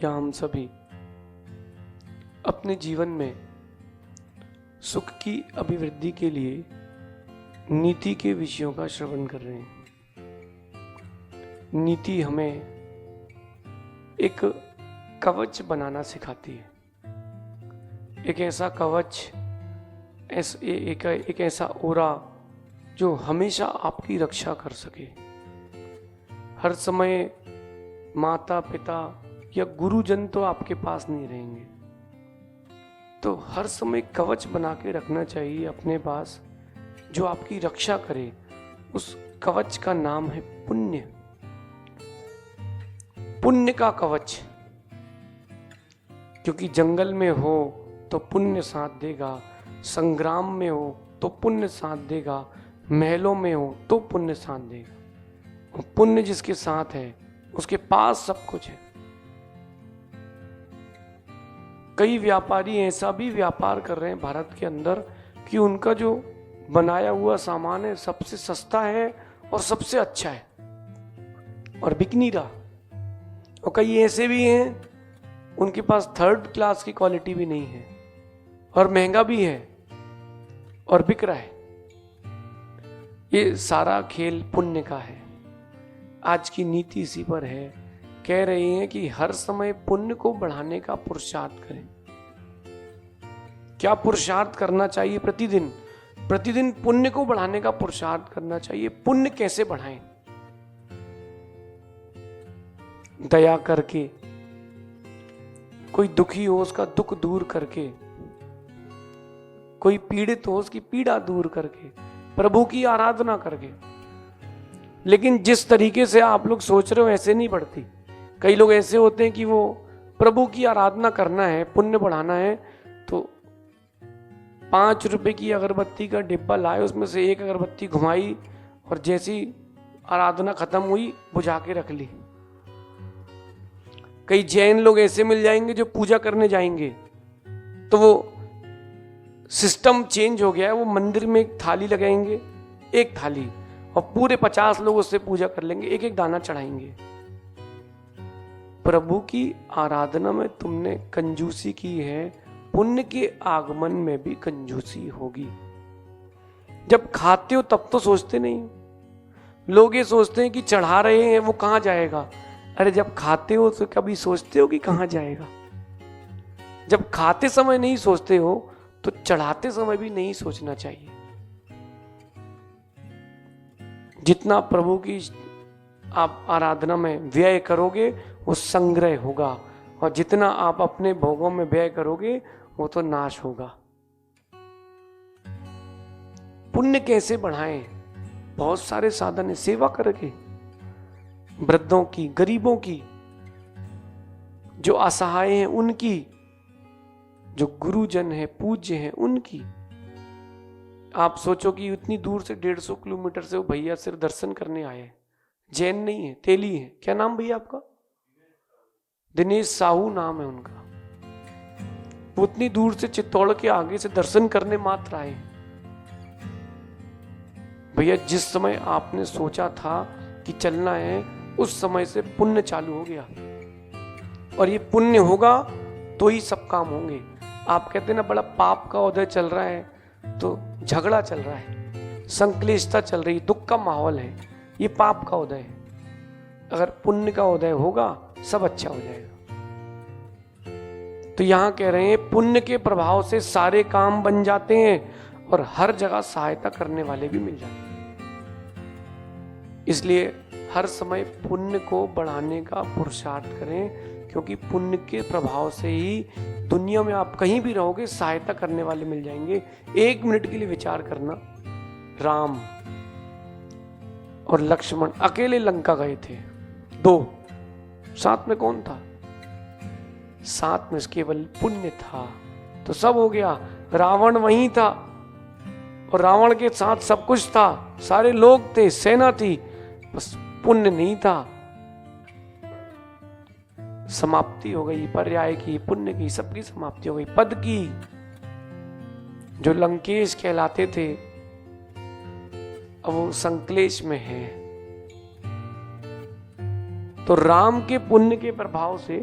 या हम सभी अपने जीवन में सुख की अभिवृद्धि के लिए नीति के विषयों का श्रवण कर रहे हैं। नीति हमें एक कवच बनाना सिखाती है, एक ऐसा कवच, एक ऐसा ओरा जो हमेशा आपकी रक्षा कर सके। हर समय माता पिता या गुरुजन तो आपके पास नहीं रहेंगे, तो हर समय कवच बना के रखना चाहिए अपने पास जो आपकी रक्षा करे। उस कवच का नाम है पुण्य। पुण्य का कवच, क्योंकि जंगल में हो तो पुण्य साथ देगा, संग्राम में हो तो पुण्य साथ देगा, महलों में हो तो पुण्य साथ देगा। पुण्य जिसके साथ है उसके पास सब कुछ है। कई व्यापारी ऐसा भी व्यापार कर रहे हैं भारत के अंदर कि उनका जो बनाया हुआ सामान है सबसे सस्ता है और सबसे अच्छा है और बिक नहीं रहा। और कई ऐसे भी हैं उनके पास थर्ड क्लास की क्वालिटी भी नहीं है और महंगा भी है और बिक रहा है। ये सारा खेल पुण्य का है। आज की नीति इसी पर है। कह रहे हैं कि हर समय पुण्य को बढ़ाने का पुरुषार्थ करें। क्या पुरुषार्थ करना चाहिए? प्रतिदिन पुण्य को बढ़ाने का पुरुषार्थ करना चाहिए। पुण्य कैसे बढ़ाएं? दया करके, कोई दुखी हो उसका दुख दूर करके, कोई पीड़ित हो उसकी पीड़ा दूर करके, प्रभु की आराधना करके। लेकिन जिस तरीके से आप लोग सोच रहे हो ऐसे नहीं बढ़ती। कई लोग ऐसे होते हैं कि वो प्रभु की आराधना करना है, पुण्य बढ़ाना है, तो 5 रुपए की अगरबत्ती का डिब्बा लाए, उसमें से एक अगरबत्ती घुमाई और जैसी आराधना खत्म हुई बुझा के रख ली। कई जैन लोग ऐसे मिल जाएंगे जो पूजा करने जाएंगे तो वो सिस्टम चेंज हो गया है। वो मंदिर में एक थाली लगाएंगे, एक थाली, और पूरे 50 लोग उससे पूजा कर लेंगे, एक एक दाना चढ़ाएंगे। प्रभु की आराधना में तुमने कंजूसी की है, पुण्य के आगमन में भी कंजूसी होगी। जब खाते हो तब तो सोचते नहीं हो। लोग ये सोचते हैं कि चढ़ा रहे हैं वो कहां जाएगा। अरे जब खाते हो तो कभी सोचते हो कि कहां जाएगा? जब खाते समय नहीं सोचते हो तो चढ़ाते समय भी नहीं सोचना चाहिए। जितना प्रभु की आप आराधना में व्यय करोगे वो संग्रह होगा, और जितना आप अपने भोगों में व्यय करोगे वो तो नाश होगा। पुण्य कैसे बढ़ाएं? बहुत सारे साधन है। सेवा करके, वृद्धों की, गरीबों की, जो असहाय हैं उनकी, जो गुरुजन है, पूज्य हैं उनकी। आप सोचो कि इतनी दूर से 150 किलोमीटर से वो भैया सिर्फ दर्शन करने आए। जैन नहीं है, तेली है। क्या नाम भैया आपका? दिनेश साहू नाम है उनका। वो उतनी दूर से चित्तौड़ के आगे से दर्शन करने मात्र आए। भैया जिस समय आपने सोचा था कि चलना है उस समय से पुण्य चालू हो गया, और ये पुण्य होगा तो ही सब काम होंगे। आप कहते हैं ना बड़ा पाप का उदय चल रहा है, तो झगड़ा चल रहा है, संक्लेशता चल रही, दुख का माहौल है, ये पाप का उदय है। अगर पुण्य का उदय होगा सब अच्छा हो जाएगा। तो यहां कह रहे हैं पुण्य के प्रभाव से सारे काम बन जाते हैं और हर जगह सहायता करने वाले भी मिल जाते हैं। इसलिए हर समय पुण्य को बढ़ाने का पुरुषार्थ करें, क्योंकि पुण्य के प्रभाव से ही दुनिया में आप कहीं भी रहोगे सहायता करने वाले मिल जाएंगे। 1 मिनट के लिए विचार करना, राम और लक्ष्मण अकेले लंका गए थे, 2, साथ में कौन था? साथ में केवल पुण्य था तो सब हो गया। रावण वहीं था और रावण के साथ सब कुछ था, सारे लोग थे, सेना थी, बस पुण्य नहीं था। समाप्ति हो गई, पर्याय की, पुण्य की, सबकी समाप्ति हो गई। पद की, जो लंकेश कहलाते थे अब वो संक्लेश में है। तो राम के पुण्य के प्रभाव से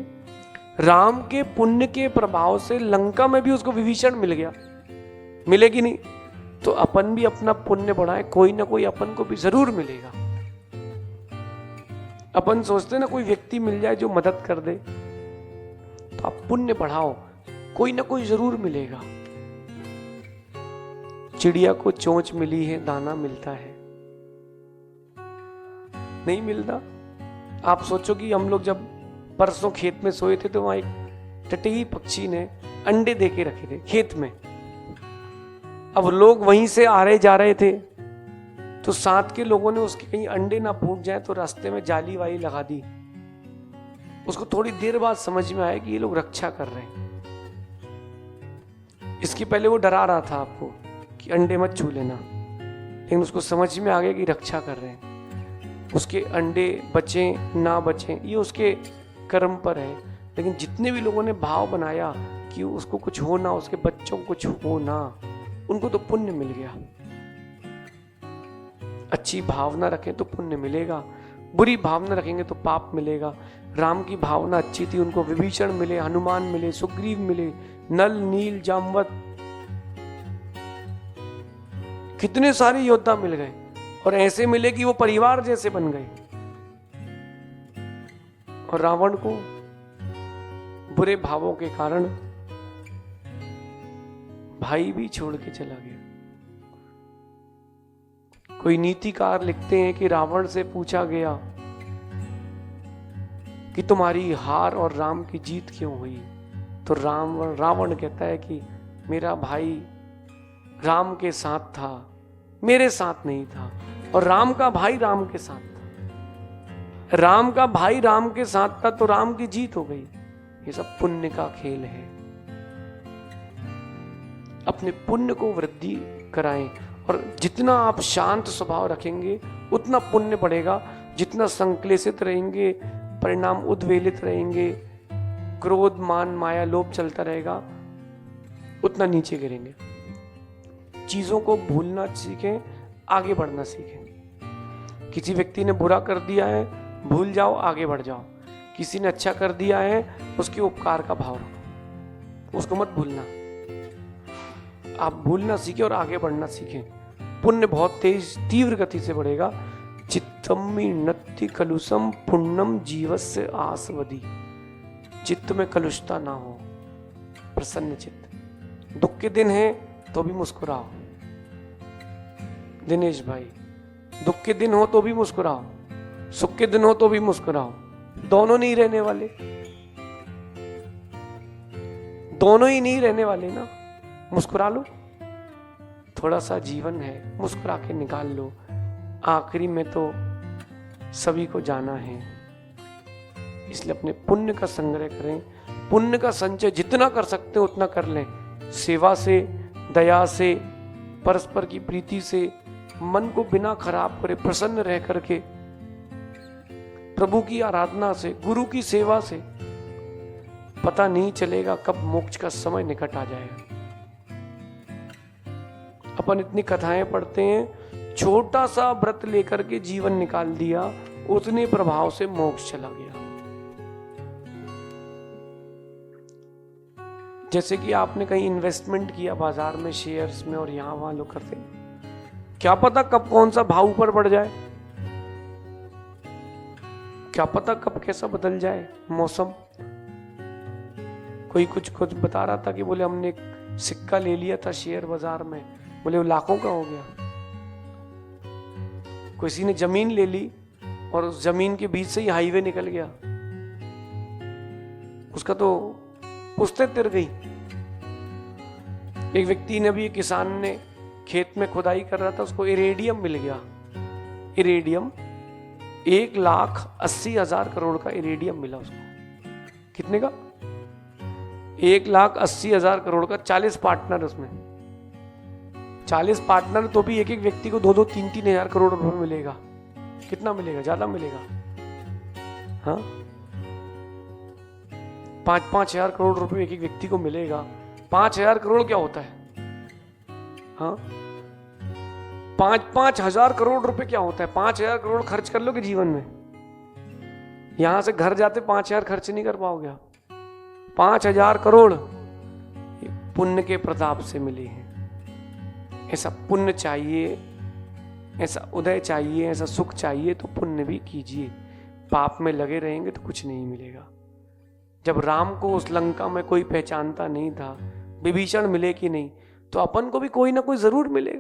राम के पुण्य के प्रभाव से लंका में भी उसको विभीषण मिल गया, मिलेगी नहीं? तो अपन भी अपना पुण्य बढ़ाएं, कोई ना कोई अपन को भी जरूर मिलेगा। अपन सोचते ना कोई व्यक्ति मिल जाए जो मदद कर दे, तो आप पुण्य बढ़ाओ, कोई ना कोई जरूर मिलेगा। चिड़िया को चोंच मिली है, दाना मिलता है? नहीं मिलता। आप सोचो कि हम लोग जब परसों खेत में सोए थे तो वहां एक टटही पक्षी ने अंडे दे के रखे थे खेत में। अब लोग वहीं से आ रहे जा रहे थे, तो साथ के लोगों ने उसके कहीं अंडे ना फूट जाए तो रास्ते में जाली वाली लगा दी। उसको थोड़ी देर बाद समझ में आया कि ये लोग रक्षा कर रहे हैं। इसके पहले वो डरा रहा था आपको कि अंडे मत छू लेना, लेकिन उसको समझ में आ गया कि रक्षा कर रहे हैं। उसके अंडे बचें ना बचें ये उसके कर्म पर है, लेकिन जितने भी लोगों ने भाव बनाया कि उसको कुछ हो ना, उसके बच्चों को कुछ हो ना, उनको तो पुण्य मिल गया। अच्छी भावना रखें तो पुण्य मिलेगा, बुरी भावना रखेंगे तो पाप मिलेगा। राम की भावना अच्छी थी, उनको विभीषण मिले, हनुमान मिले, सुग्रीव मिले, नल नील जामवत, कितने सारे योद्धा मिल गए, और ऐसे मिले कि वो परिवार जैसे बन गए। और रावण को बुरे भावों के कारण भाई भी छोड़ के चला गया। कोई नीतिकार लिखते हैं कि रावण से पूछा गया कि तुम्हारी हार और राम की जीत क्यों हुई, तो रावण कहता है कि मेरा भाई राम के साथ था, मेरे साथ नहीं था, और राम का भाई राम के साथ था। राम का भाई राम के साथ था तो राम की जीत हो गई। ये सब पुण्य का खेल है। अपने पुण्य को वृद्धि कराएं, और जितना आप शांत स्वभाव रखेंगे उतना पुण्य बढ़ेगा। जितना संक्लेशित रहेंगे, परिणाम उद्वेलित रहेंगे, क्रोध मान माया लोभ चलता रहेगा, उतना नीचे गिरेंगे। चीजों को भूलना सीखें, आगे बढ़ना सीखें। किसी व्यक्ति ने बुरा कर दिया है, भूल जाओ, आगे बढ़ जाओ। किसी ने अच्छा कर दिया है, उसके उपकार का भाव रखो, उसको मत भूलना। आप भूलना सीखें और आगे बढ़ना सीखें। पुण्य बहुत तेज तीव्र गति से बढ़ेगा। चित्तम्मी नत्ति कलुषम पुण्यम जीवस्य आसवदी। चित्त में कलुषता ना हो, प्रसन्न चित्त। दुख के दिन है तो भी मुस्कुराओ दिनेश भाई, दुख के दिन हो तो भी मुस्कुराओ, सुख के दिन हो तो भी मुस्कुराओ। दोनों नहीं रहने वाले, दोनों ही नहीं रहने वाले ना। मुस्कुरा लो, थोड़ा सा जीवन है, मुस्कुरा के निकाल लो। आखिरी में तो सभी को जाना है, इसलिए अपने पुण्य का संग्रह करें। पुण्य का संचय जितना कर सकते हो उतना कर लें। सेवा से, दया से, परस्पर की प्रीति से, मन को बिना खराब करे प्रसन्न रह करके, प्रभु की आराधना से, गुरु की सेवा से, पता नहीं चलेगा कब मोक्ष का समय निकट आ जाएगा। अपन इतनी कथाएं पढ़ते हैं, छोटा सा व्रत लेकर के जीवन निकाल दिया, उतने प्रभाव से मोक्ष चला गया। जैसे कि आपने कहीं इन्वेस्टमेंट किया बाजार में, शेयर्स में, और यहां वहां लोग करते, क्या पता कब कौन सा भाव ऊपर बढ़ जाए, क्या पता कब कैसा बदल जाए मौसम। कोई कुछ बता रहा था कि बोले हमने एक सिक्का ले लिया था शेयर बाजार में, बोले वो लाखों का हो गया। किसी ने जमीन ले ली और उस जमीन के बीच से ही हाईवे निकल गया, उसका तो पुश्ते तिर गई। एक व्यक्ति ने भी, किसान ने खेत में खुदाई कर रहा था, उसको इरेडियम मिल गया। इरेडियम 1,80,000 करोड़ का इरेडियम मिला उसको। कितने का? 1,80,000 करोड़ का। 40 पार्टनर उसमें, 40 पार्टनर, तो भी एक एक व्यक्ति को 2-2, 3-3 हजार करोड़ रुपए मिलेगा। कितना मिलेगा? ज्यादा मिलेगा। हाँ, 5-5 हजार करोड़ रुपए एक एक व्यक्ति को मिलेगा। 5,000 करोड़ क्या होता है? हाँ, 5-5 हजार करोड़ रुपए क्या होता है? 5,000 करोड़ खर्च कर लोगे जीवन में, यहां से घर जाते 5,000 खर्च नहीं कर पाओगे आप। 5,000 करोड़ ये पुण्य के प्रताप से मिले हैं। ऐसा पुण्य चाहिए, ऐसा उदय चाहिए, ऐसा सुख चाहिए तो पुण्य भी कीजिए। पाप में लगे रहेंगे तो कुछ नहीं मिलेगा। जब राम को उस लंका में कोई पहचानता नहीं था, विभीषण मिले कि नहीं, तो अपन को भी कोई ना कोई जरूर मिलेगा।